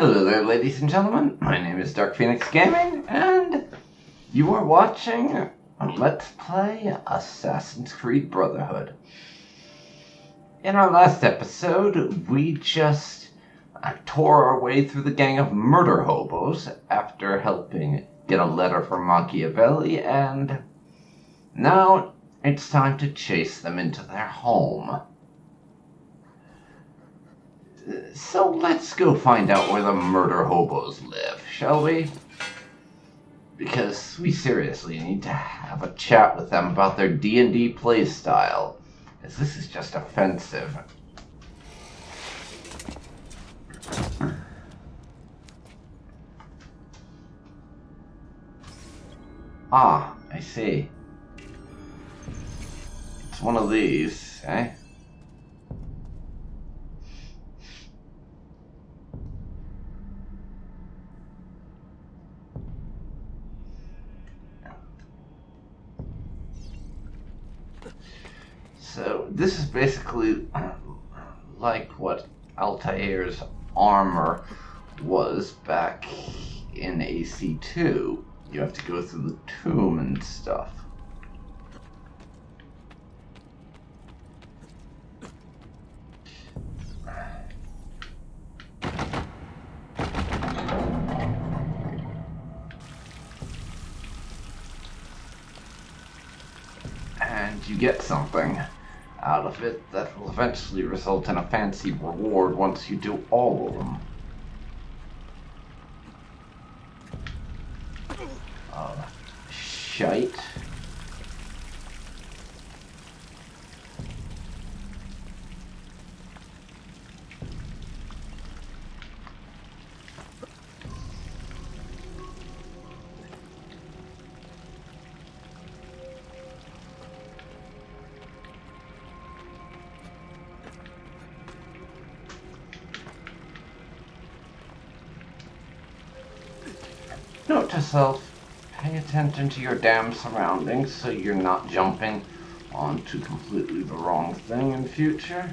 Hello there, ladies and gentlemen. My name is DarkPhoenix Gaming, and you are watching Let's Play Assassin's Creed Brotherhood. In our last episode, we just tore our way through the gang of murder hobos after helping get a letter from Machiavelli, and now it's time to chase them into their home. So let's go find out where the murder hobos live, shall we? Because we seriously need to have a chat with them about their D&D playstyle, as this is just offensive. Ah, I see. It's one of these, eh? So, this is basically like what Altair's armor was back in AC2. You have to go through the tomb and stuff. And you get something out of it that will eventually result in a fancy reward once you do all of them. Shite. Note to self, pay attention to your damn surroundings so you're not jumping onto completely the wrong thing in future.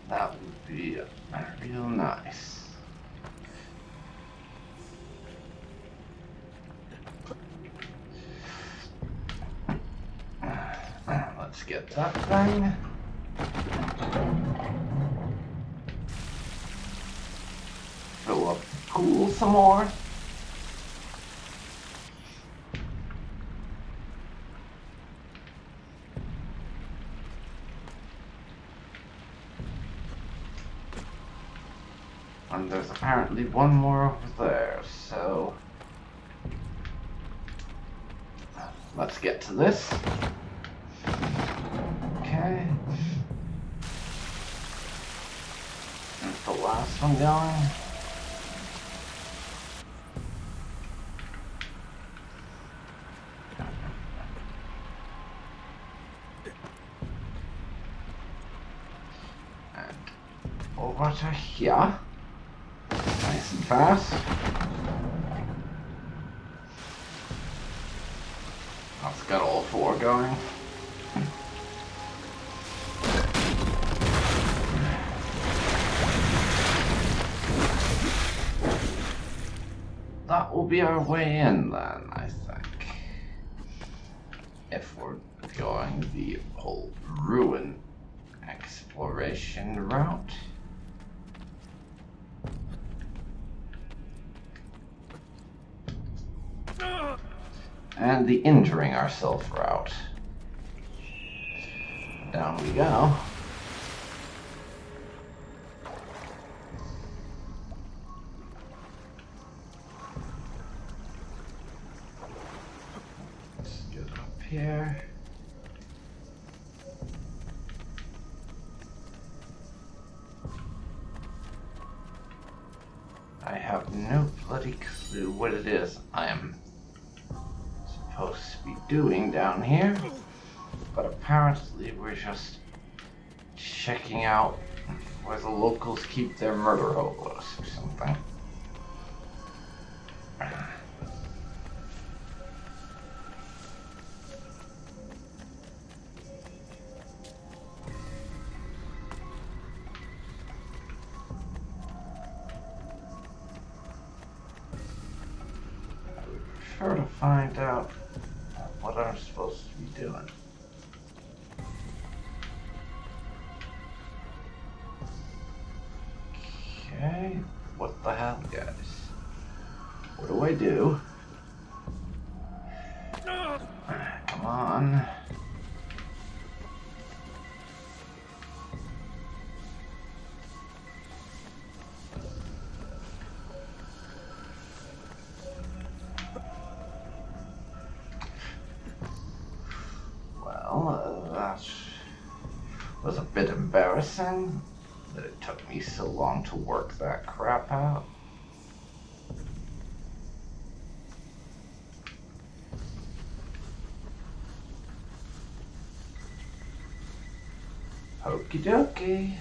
That would be real nice. Let's get that thing. Fill up the pool some more. And there's apparently one more over there, so let's get to this. Okay. That's the last one going. Over to here. Nice and fast. That's got all four going. That will be our way in then, I think. If we're going the whole ruin exploration route. And the injuring ourselves route. Down we go. Let's get up here. I have no bloody clue what it is I am supposed to be doing down here, but apparently we're just checking out where the locals keep their murder hobos or something. prefer to find out what I'm supposed to be doing. Okay, what the hell, guys? What do I do? Come on. Well, that was a bit embarrassing that it took me so long to work that crap out. Okie dokie.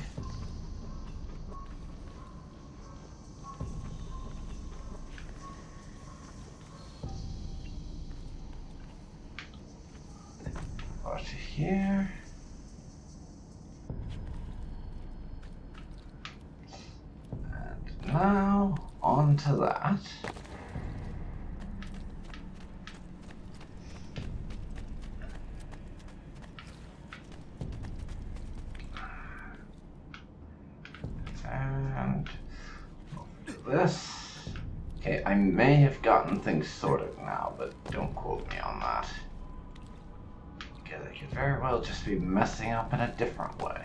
Over to here. And now on to that. And over to this. Okay, I may have gotten things sorted now, but don't quote me on that. Because I could very well just be messing up in a different way.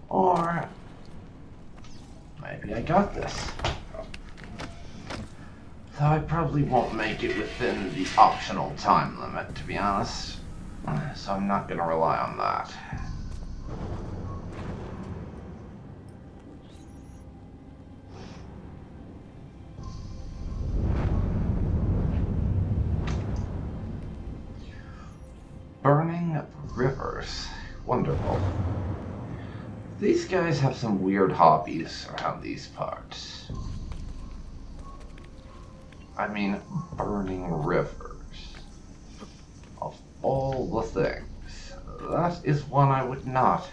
Or maybe I got this. Though I probably won't make it within the optional time limit, to be honest. So I'm not going to rely on that. Burning rivers. Wonderful. These guys have some weird hobbies around these parts. I mean, burning rivers. Of all the things, that is one I would not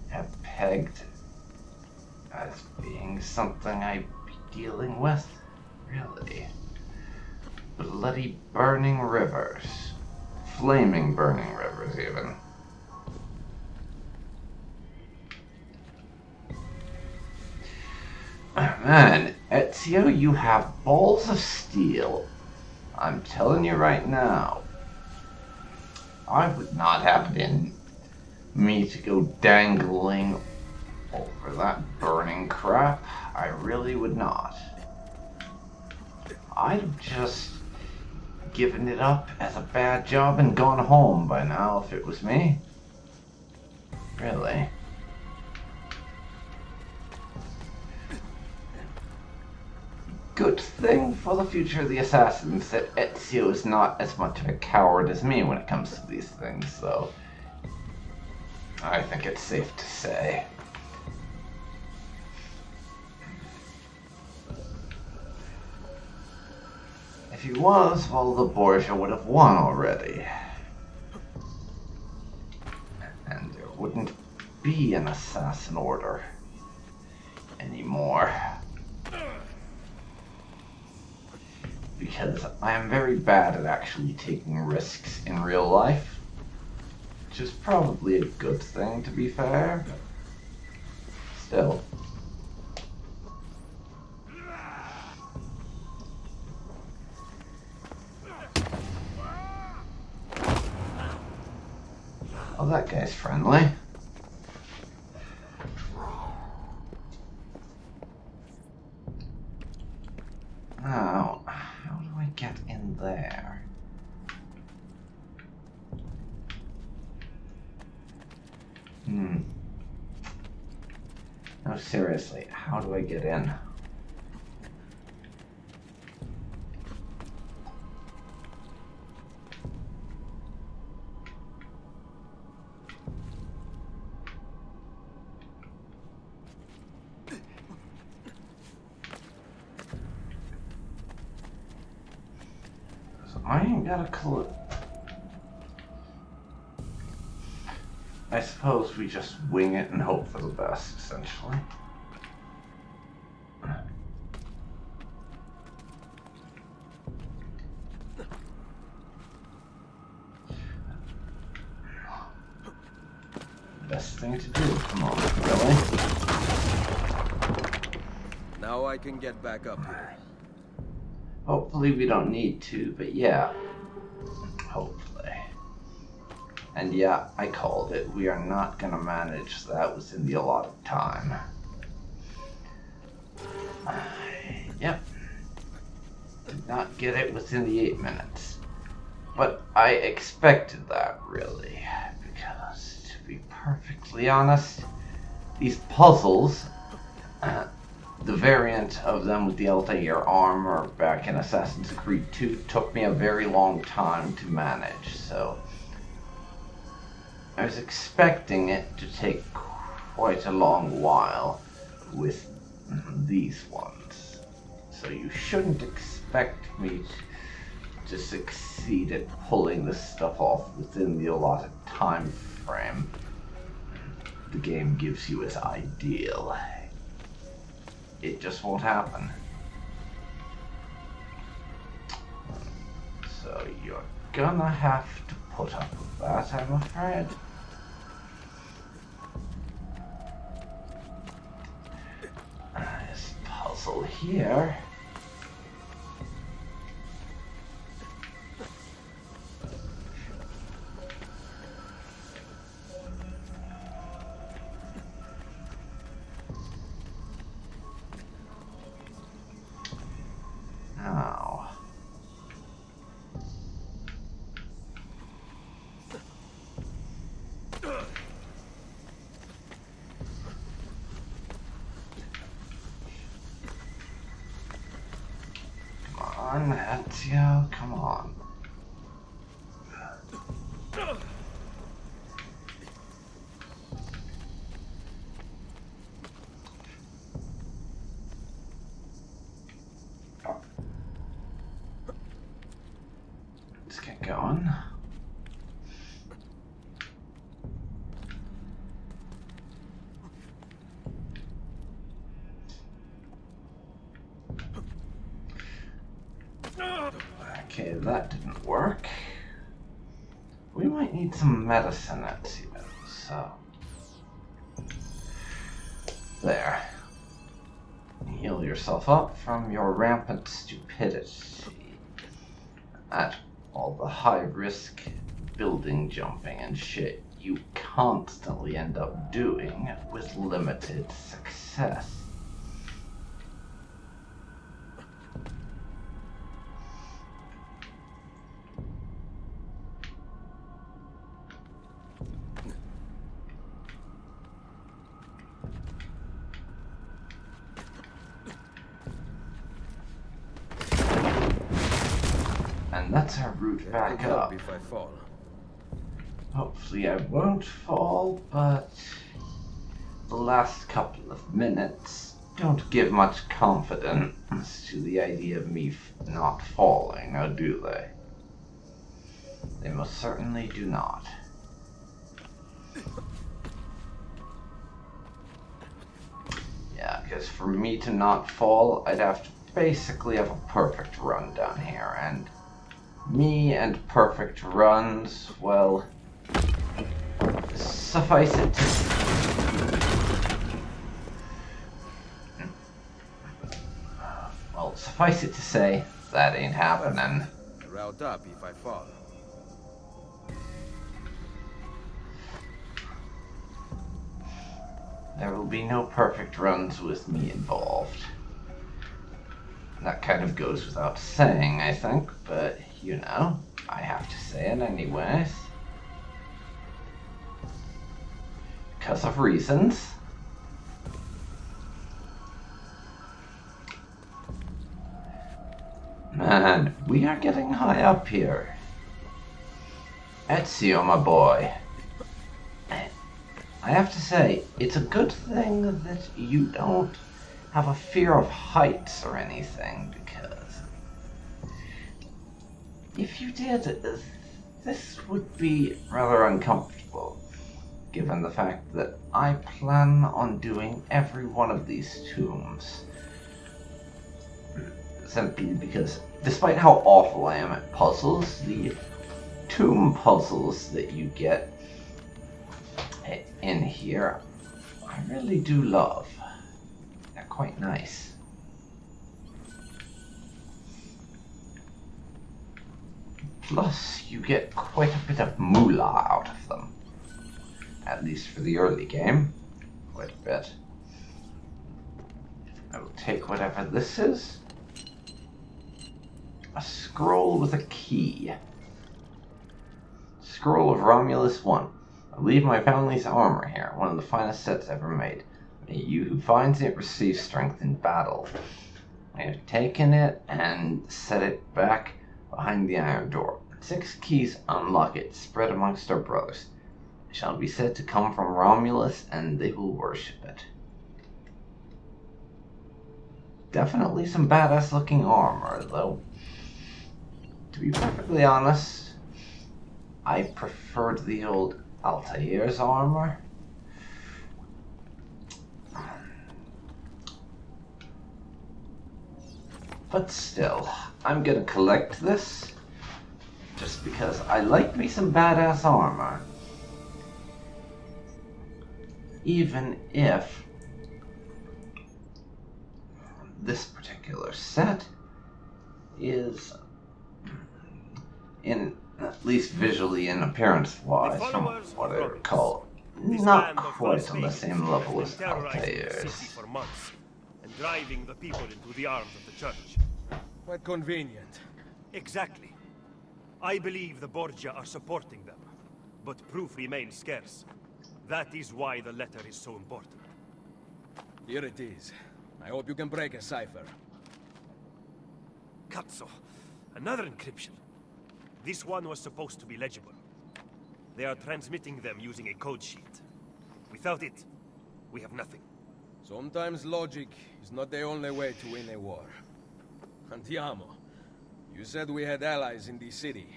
have pegged as being something I'd be dealing with, really. Bloody burning rivers. Flaming burning rivers, even. Man, Ezio, you have balls of steel. I'm telling you right now. I would not have it in me to go dangling over that burning crap. I really would not. I'd have just given it up as a bad job and gone home by now if it was me. Really. Good thing for the future of the assassins that Ezio is not as much of a coward as me when it comes to these things, though. I think it's safe to say. If he was, well, the Borgia would have won already. And there wouldn't be an assassin order anymore. Because I am very bad at actually taking risks in real life. Which is probably a good thing, to be fair. Still. Oh, that guy's friendly. Now, how do I get in there? No, seriously, how do I get in? I ain't got a clue. I suppose we just wing it and hope for the best, essentially. Now I can get back up here. Hopefully we don't need to, but yeah. Hopefully. And yeah, I called it. We are not gonna manage that within the allotted time. Yep. Did not get it within the 8 minutes. But I expected that, really. Because, to be perfectly honest, these puzzles, the variant of them with the Altair armor back in Assassin's Creed 2 took me a very long time to manage, so I was expecting it to take quite a long while with these ones. So you shouldn't expect me to succeed at pulling this stuff off within the allotted time frame the game gives you as ideal. It just won't happen. So you're gonna have to put up with that, I'm afraid. This puzzle here. Now. Come on, Ezio, come on. Let's get going. Okay, that didn't work. We might need some medicine, Ezio, so... There. Heal yourself up from your rampant stupidity at all the high-risk building jumping and shit you constantly end up doing with limited success. And that's our route back up. If I fall. Hopefully I won't fall, but the last couple of minutes don't give much confidence to the idea of me not falling, now do they? They most certainly do not. Yeah, because for me to not fall, I'd have to basically have a perfect run down here, and me and perfect runs, well, suffice it to say, that ain't happening. Route up if I fall. There will be no perfect runs with me involved. That kind of goes without saying, I think, but you know, I have to say it anyways. Because of reasons. Man, we are getting high up here. Ezio, my boy. I have to say, it's a good thing that you don't have a fear of heights or anything, because if you did, this would be rather uncomfortable, given the fact that I plan on doing every one of these tombs. Simply because, despite how awful I am at puzzles, the tomb puzzles that you get in here, I really do love. They're quite nice. Plus, you get quite a bit of moolah out of them. At least for the early game. Quite a bit. I will take whatever this is. A scroll with a key. Scroll of Romulus 1. I leave my family's armor here, one of the finest sets ever made. May you who finds it receive strength in battle. I have taken it and set it back behind the iron door. 6 keys unlock it, spread amongst our brothers. It shall be said to come from Romulus, and they will worship it. Definitely some badass looking armor, though. To be perfectly honest, I preferred the old Altair's armor. But still, I'm gonna collect this, just because I like me some badass armor. Even if this particular set is, in at least visually and appearance-wise, from what I recall, not quite on the same level as Altair's. And driving the people into the arms of the church. Quite convenient. Exactly. I believe the Borgia are supporting them, but proof remains scarce. That is why the letter is so important. Here it is. I hope you can break a cipher. Cazzo. Another encryption. This one was supposed to be legible. They are transmitting them using a code sheet. Without it, we have nothing. Sometimes logic is not the only way to win a war. Andiamo. You said we had allies in the city.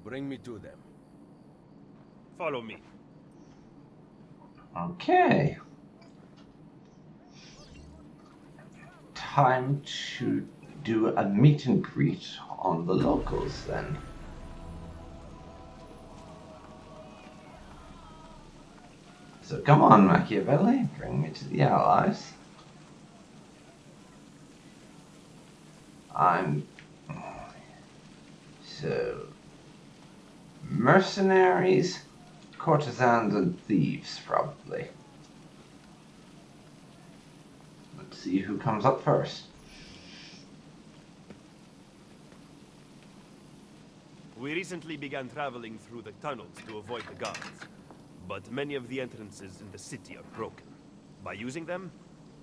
Bring me to them. Follow me. Okay. Time to do a meet and greet on the locals then. So come on, Machiavelli, bring me to the Allies. So, mercenaries, courtesans, and thieves, probably. Let's see who comes up first. We recently began traveling through the tunnels to avoid the guards. But many of the entrances in the city are broken. By using them,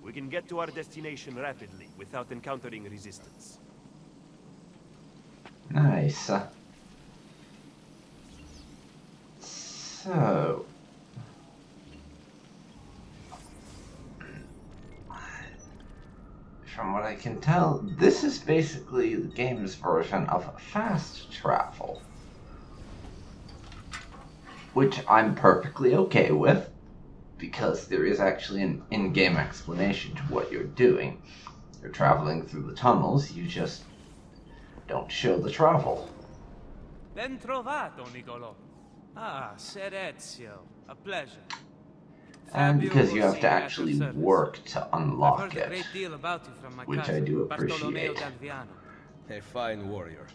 we can get to our destination rapidly without encountering resistance. Nice. So... from what I can tell, this is basically the game's version of fast travel. Which I'm perfectly okay with, because there is actually an in-game explanation to what you're doing. You're traveling through the tunnels, you just don't show the travel. Ben trovato, Nicolò. Ah, Ser Ezio. A pleasure. And Fabio because you will have see to you at actually your service. work to I've unlock heard a it, great deal about you from my which cousin, I do Bartolomeo appreciate. d'Alviano. A fine warrior.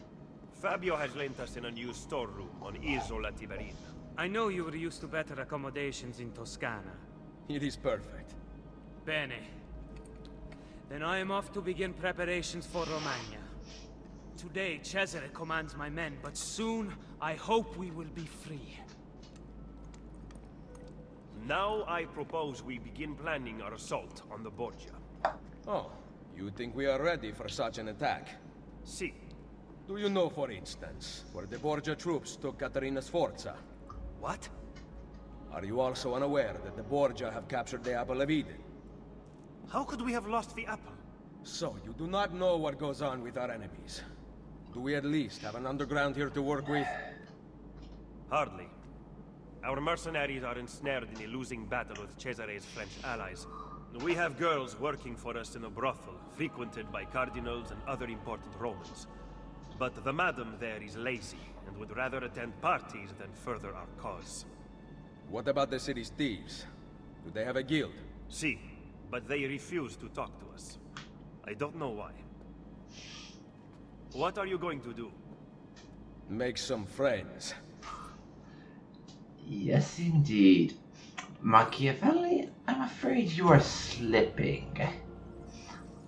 Fabio has lent us in a new storeroom on Isola Tiberina. I know you were used to better accommodations in Toscana. It is perfect. Bene. Then I am off to begin preparations for Romagna. Today, Cesare commands my men, but soon, I hope we will be free. Now I propose we begin planning our assault on the Borgia. Oh, you think we are ready for such an attack? See, Do you know, for instance, where the Borgia troops took Caterina Sforza? what? Are you also unaware that the Borgia have captured the Apple of Eden? How could we have lost the apple? So, you do not know what goes on with our enemies. Do we at least have an underground here to work with? Hardly. Our mercenaries are ensnared in a losing battle with Cesare's French allies. We have girls working for us in a brothel, frequented by cardinals and other important Romans. But the madam there is lazy, and would rather attend parties than further our cause. What about the city's thieves? Do they have a guild? See, but they refuse to talk to us. I don't know why. What are you going to do? make some friends. Yes, indeed. Machiavelli, I'm afraid you are slipping.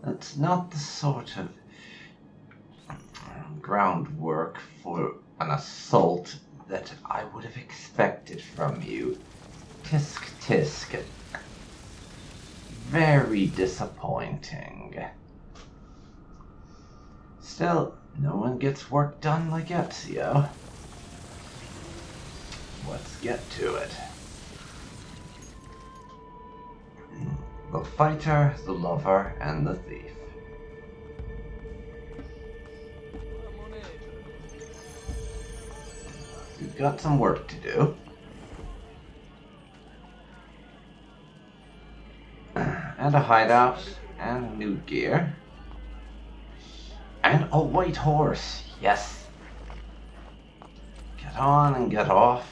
That's not the sort of groundwork for an assault that I would have expected from you. Tisk tisk. Very disappointing. Still, no one gets work done like Ezio. Let's get to it. The fighter, the lover, and the thief. We've got some work to do. And a hideout, and new gear. And a white horse, yes. Get on and get off.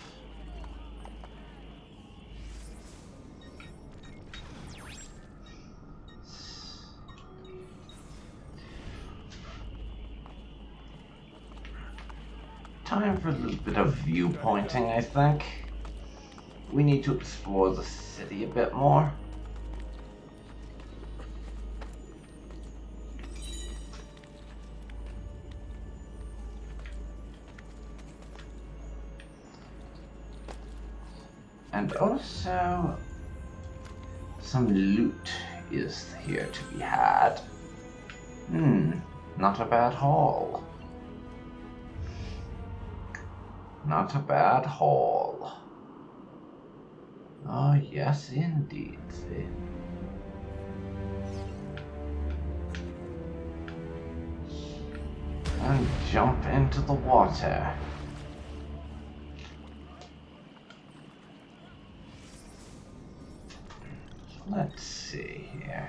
Time for a little bit of viewpointing, I think. We need to explore the city a bit more. And also, some loot is here to be had. Not a bad haul. Not a bad haul. Oh, yes, indeed. See? And jump into the water. Let's see here.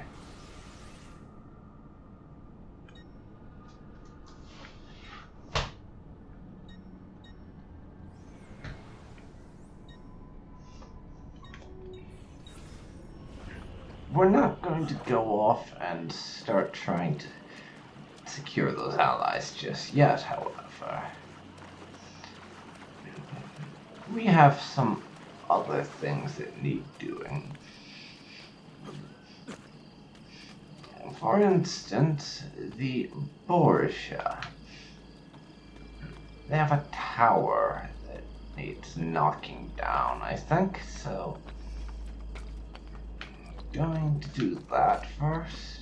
We're not going to go off and start trying to secure those allies just yet, however. We have some other things that need doing. For instance, the Borgia. They have a tower that needs knocking down, I think, so going to do that first.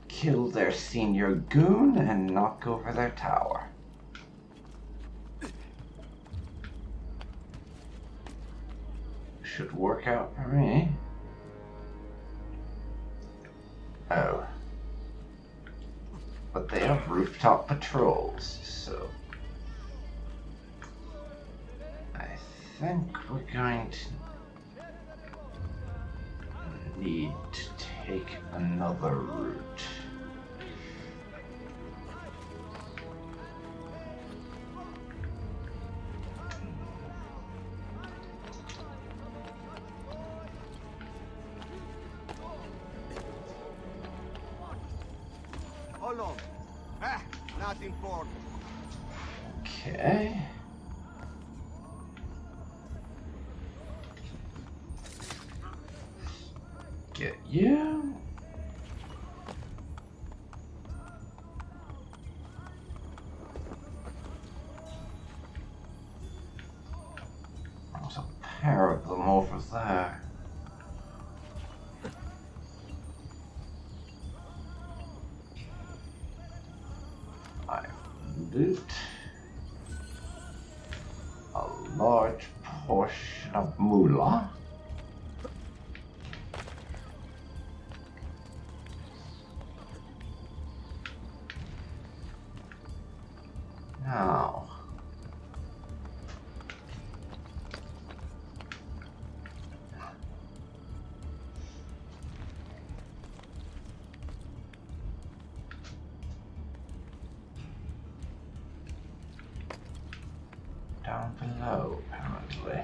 Kill their senior goon and knock over their tower. Should work out for me. Oh. But they have rooftop patrols, so I think we're going to need to take another route. Hold on. Not important. Okay. Get you. There's a pair of them over there. Loot a large portion of moolah. Now, down below, apparently.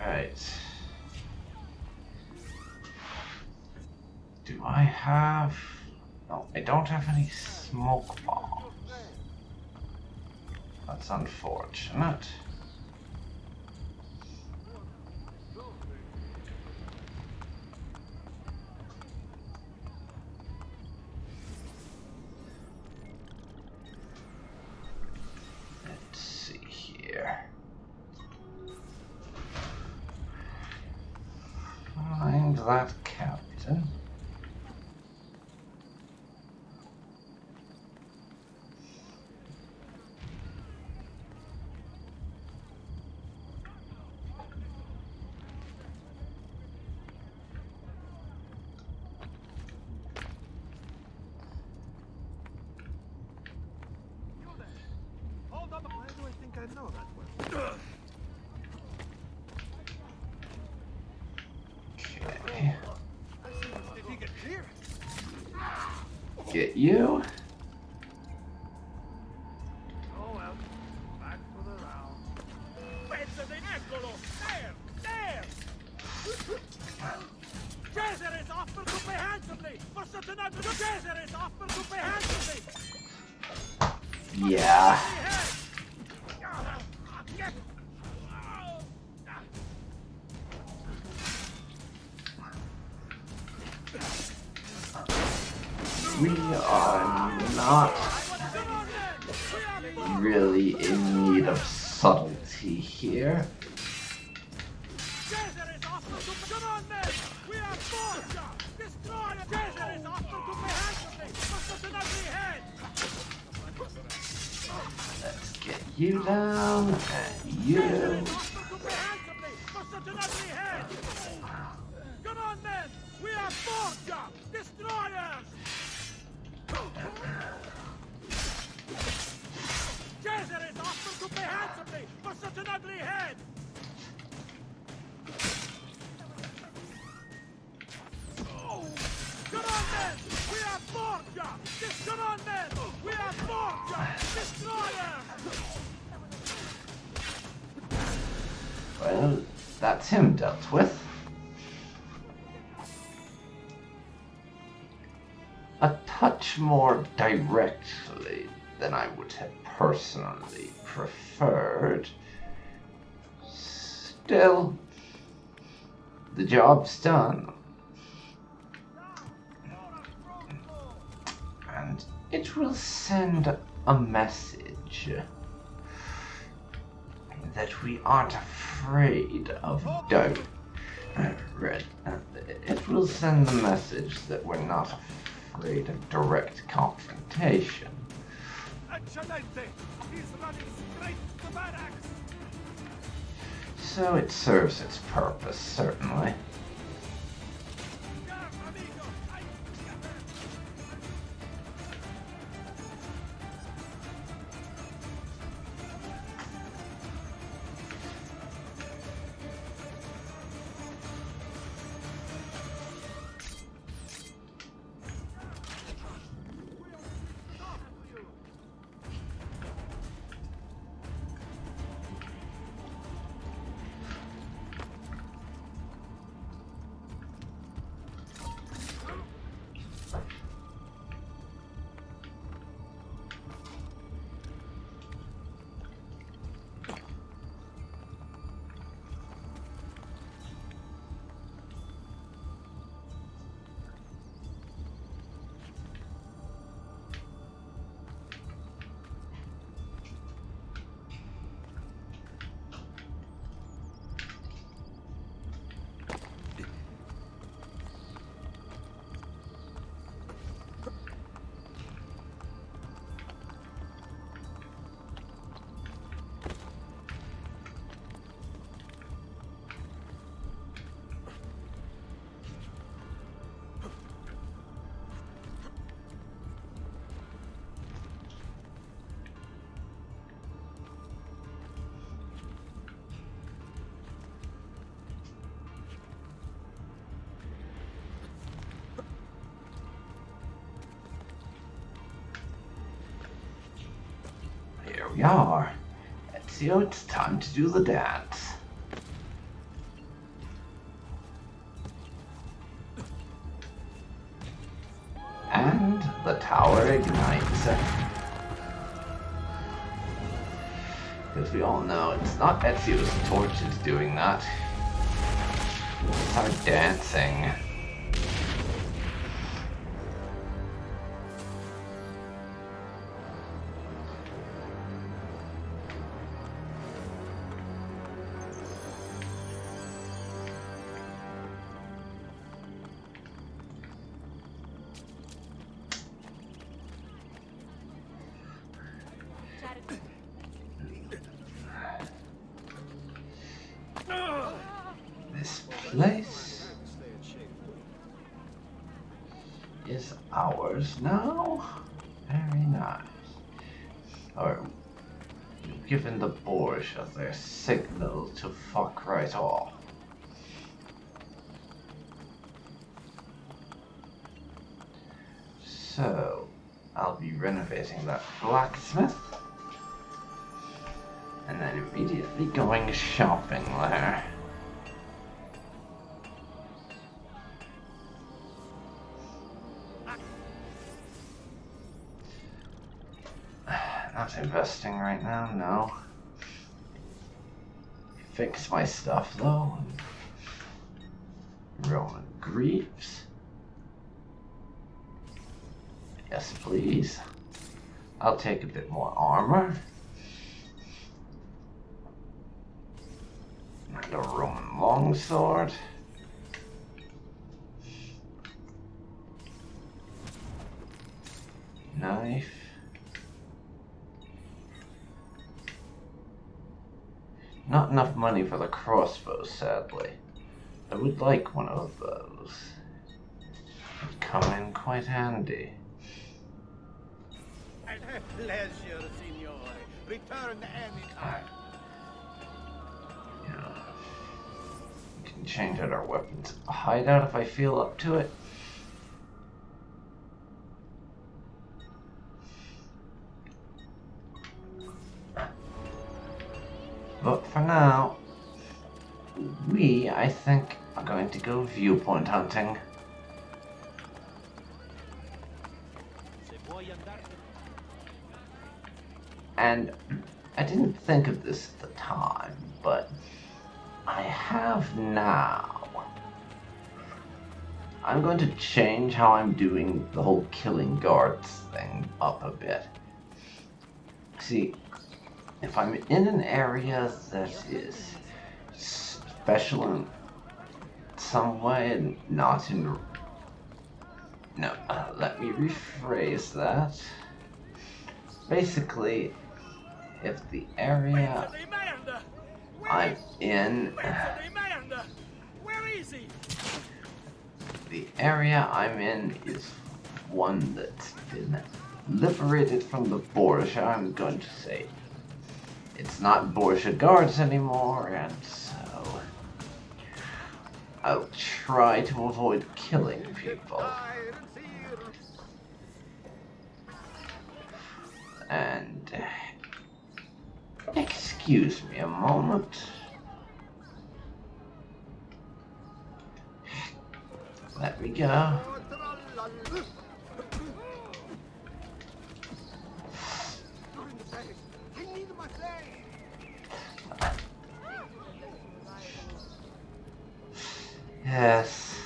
Right. Do I have... No, I don't have any smoke bombs. That's unfortunate. Let's see here. Find that captain. Hold up. Why do I think I know that one? Okay. Did he get clear? Get you. Oh well. Back for the round. Pensate, eccolo! There! There! Cesare is offered to pay handsomely! For such an act, Cesare is offered to pay handsomely! Yeah. We are not really in need of subtlety here. Cesare is offered to come on, men! We are Borgia! Destroy Cesare is offered to pay handsomely for such an ugly head! Let's get you down and you. Cesare is offered to pay handsomely for such an ugly head! Come on, men! We are Borgia! Destroyers! Cesare is offered to pay handsomely for such an ugly head! Come on, men! We are Borgia! Come on, men! We are Borgia! Destroyers! Well, that's him dealt with. A touch more directly than I would have personally preferred. Still, the job's done. And it will send a message that we aren't afraid of doubt. It will send the message that we're not afraid of direct confrontation. Excelente! He's running straight to the barracks! So it serves its purpose, certainly. Here we are. Ezio, it's time to do the dance. And the tower ignites. Because we all know it's not Ezio's torches doing that. It's our dancing. This place is ours now. Very nice. Or you've given the Borgia their signal to fuck right off. So I'll be renovating that blacksmith and then immediately going shopping there. Not investing right now, no. Fix my stuff though. Roman Greaves. Yes, please. I'll take a bit more armor. And a Roman longsword. Knife. Not enough money for the crossbow, sadly. I would like one of those. It'd come in quite handy. Pleasure, signore. Return anytime. Yeah. We can change out our weapons. Hideout if I feel up to it. But for now, I think, are going to go viewpoint hunting. And I didn't think of this at the time, but I have now. I'm going to change how I'm doing the whole killing guards thing up a bit. See, if I'm in an area that is special in some way and not in... No, let me rephrase that. Basically, if the area I'm in... Where is he? The area I'm in is one that's been liberated from the Borgia, I'm going to say. It's not Borgia guards anymore, and so I'll try to avoid killing people. And excuse me a moment. Let me go. Yes.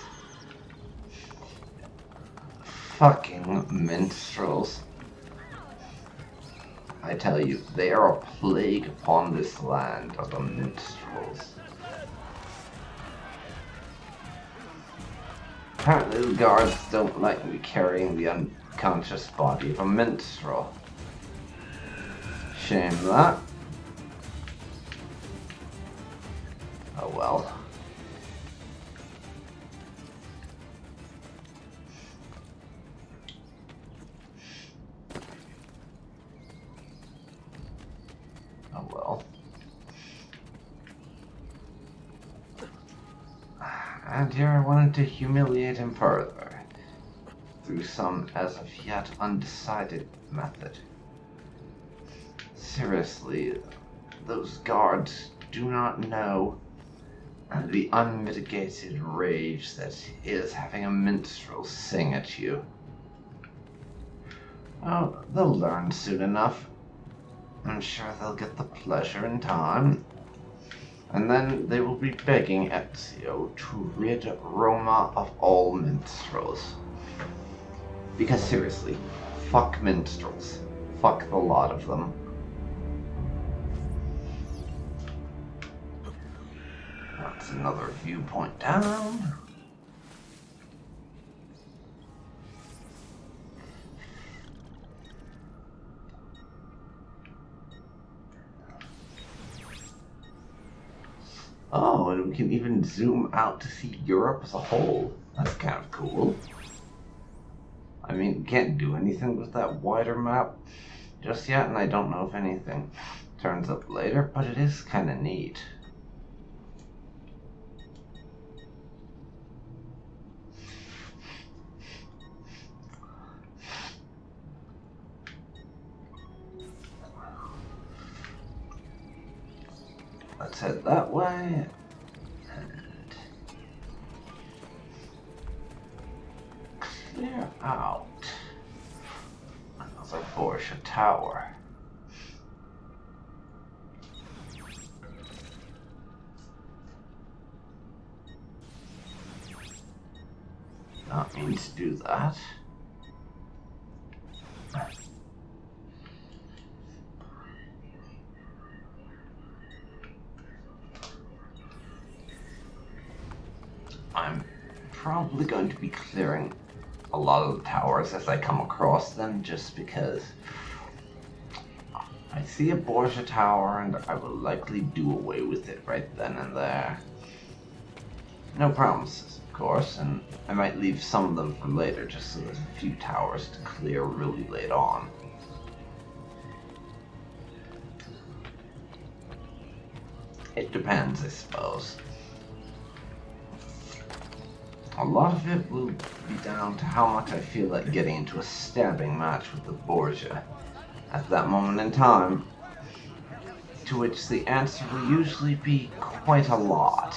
Fucking minstrels. I tell you, they are a plague upon this land of the minstrels. Apparently the guards don't like me carrying the unconscious body of a minstrel. Shame that. Oh well. Oh well. And here I wanted to humiliate him further, through some as of yet undecided method. Seriously, those guards do not know the unmitigated rage that is having a minstrel sing at you. Oh, they'll learn soon enough. I'm sure they'll get the pleasure in time. And then they will be begging Ezio to rid Roma of all minstrels. Because seriously, fuck minstrels. Fuck the lot of them. That's another viewpoint down. Oh, and we can even zoom out to see Europe as a whole. That's kind of cool. I mean, can't do anything with that wider map just yet, and I don't know if anything turns up later, but it is kind of neat. Let's head that way. And clear out another Borgia tower. Not mean to do that. I'm probably going to be clearing a lot of the towers as I come across them, just because I see a Borgia tower and I will likely do away with it right then and there. No promises, of course, and I might leave some of them for later just so there's a few towers to clear really late on. It depends, I suppose. A lot of it will be down to how much I feel like getting into a stabbing match with the Borgia at that moment in time, to which the answer will usually be quite a lot.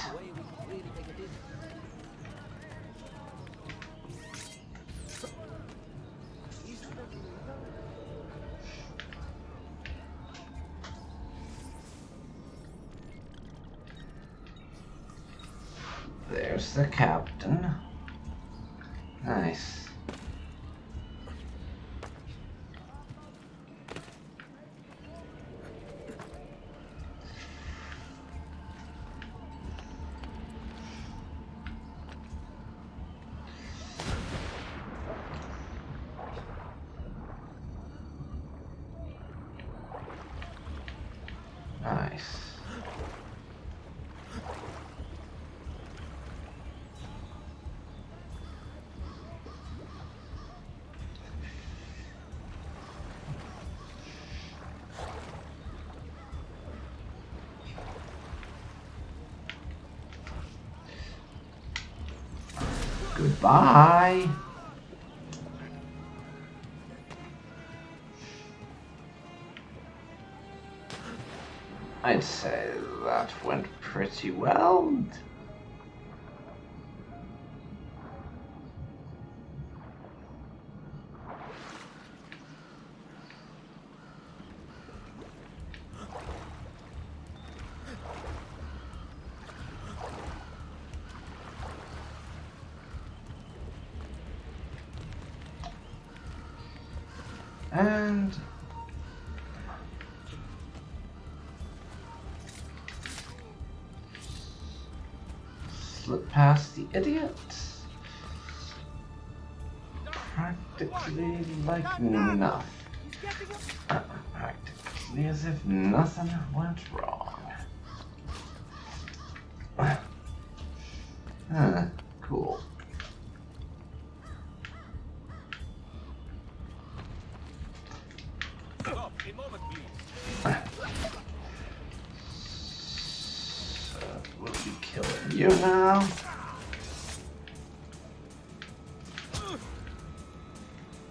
There's the captain. Nice. Nice. Goodbye. I'd say that went pretty well. And slip past the idiot. Practically like enough. Practically as if nothing went wrong. Cool. A moment, please. We'll be killing you now.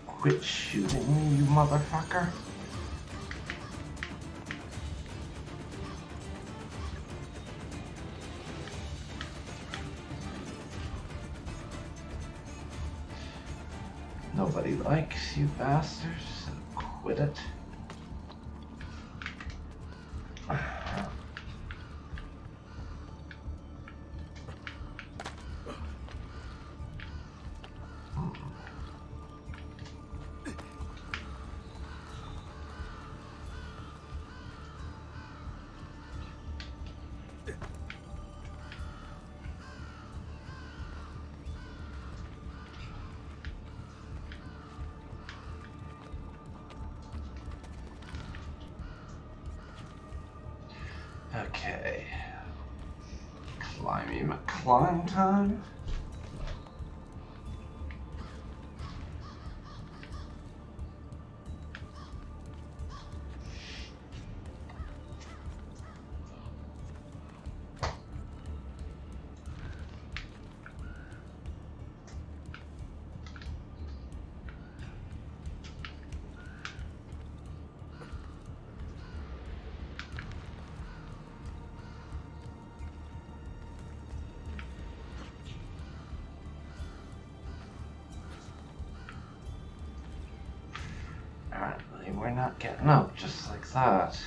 Quit shooting me, you motherfucker. Nobody likes you bastards. with it. Okay. Climby McClimb time. Apparently we're not getting up just like that.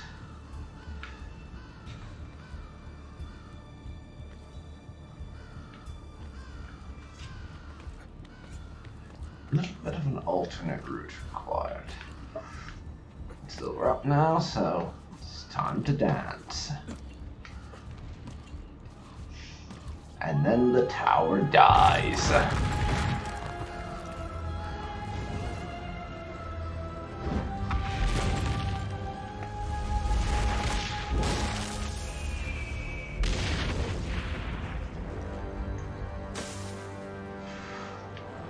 A little bit of an alternate route required. Still, we're up now, so it's time to dance. And then the tower dies.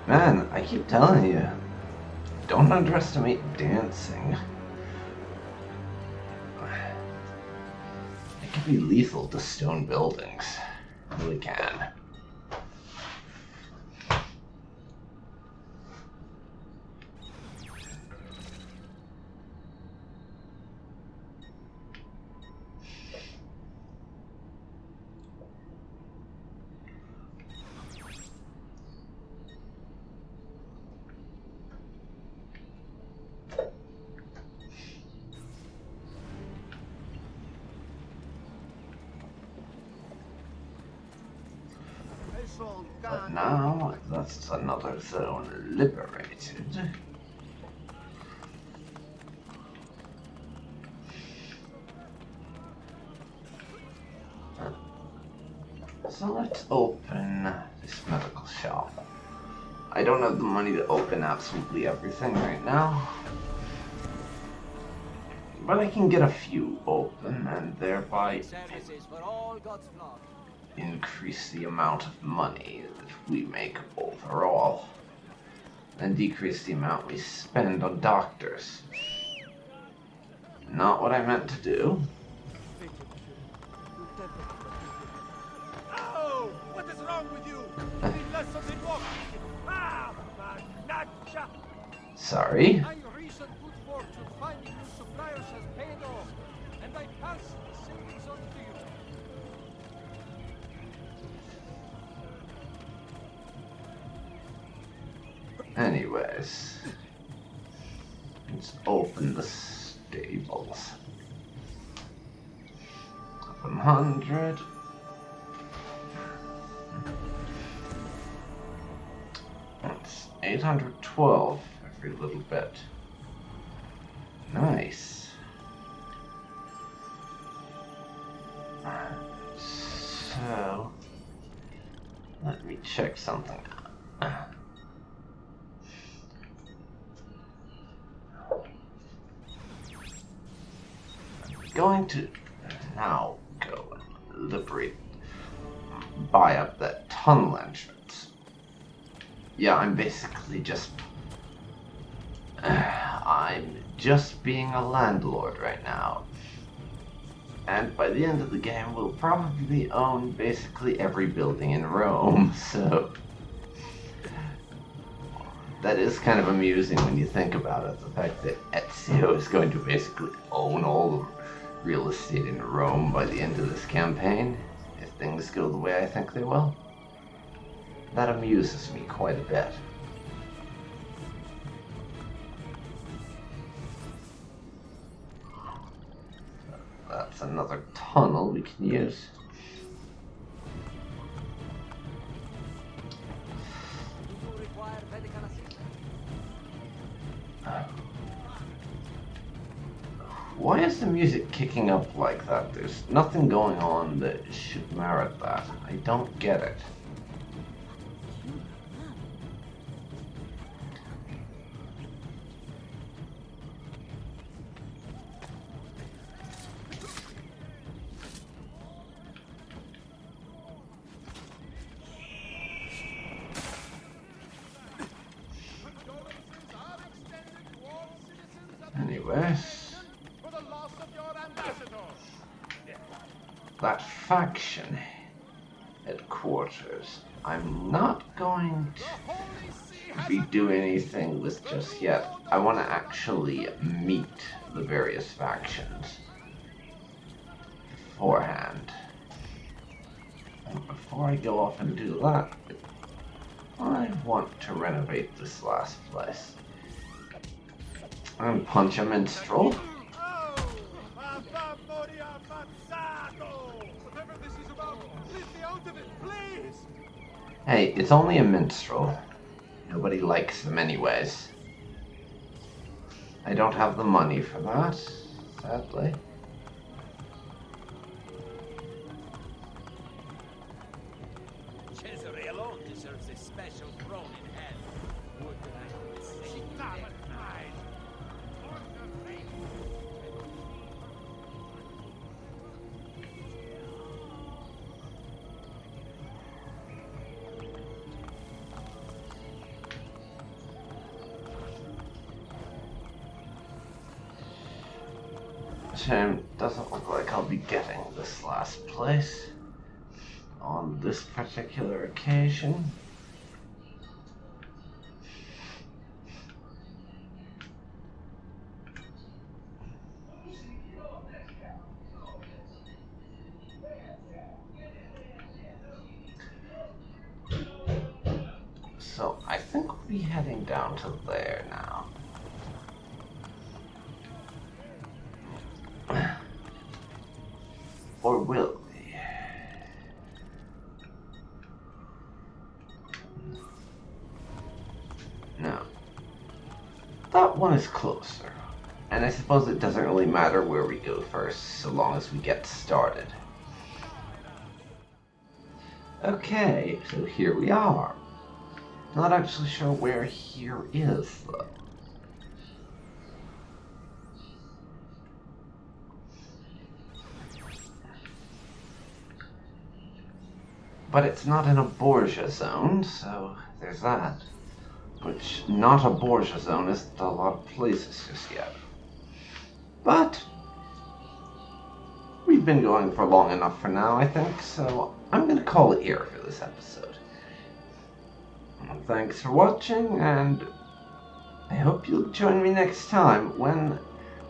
Man, I keep telling you, don't underestimate dancing. It can be lethal to stone buildings. It really can. But now, that's another zone liberated. So let's open this medical shop. I don't have the money to open absolutely everything right now, but I can get a few open and thereby increase the amount of money that we make overall, and decrease the amount we spend on doctors. Not what I meant to do. Oh, what is wrong with you? You need lessons in walking. Ah, Magnacha! Sorry. My recent good fortune finding new suppliers has paid off, and I pass the savings on to you. Anyways, let's open the stables. 700. That's 812 every little bit. Nice. So, let me check something. Going to now go and buy up that tunnel entrance. Yeah, I'm basically just I'm just being a landlord right now, and by the end of the game we'll probably own basically every building in Rome, so that is kind of amusing when you think about it, the fact that Ezio is going to basically own all the real estate in Rome by the end of this campaign, if things go the way I think they will. That amuses me quite a bit. another tunnel we can use. Why is the music kicking up like that? There's nothing going on that should merit that. I don't get it. Anyways, that faction headquarters, I'm not going to be doing anything with just yet. I want to actually meet the various factions beforehand. And before I go off and do that, I want to renovate this last place. And punch a minstrel. Hey, it's only a minstrel. Nobody likes them anyways. I don't have the money for that, sadly. Cesare alone deserves a special throne in hell. Would that I could say that. Shame, doesn't look like I'll be getting this last place on this particular occasion. So I think we'll be heading down to there now. Or will we? No. That one is closer. And I suppose it doesn't really matter where we go first, so long as we get started. Okay, so here we are. Not actually sure where here is, though. But it's not in a Borgia zone, so there's that. Which, not a Borgia zone isn't a lot of places just yet. But we've been going for long enough for now, I think, so I'm going to call it here for this episode. Thanks for watching, and I hope you'll join me next time when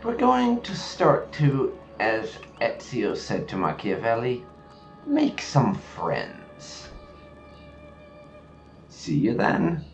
we're going to start to, as Ezio said to Machiavelli, make some friends. See you then.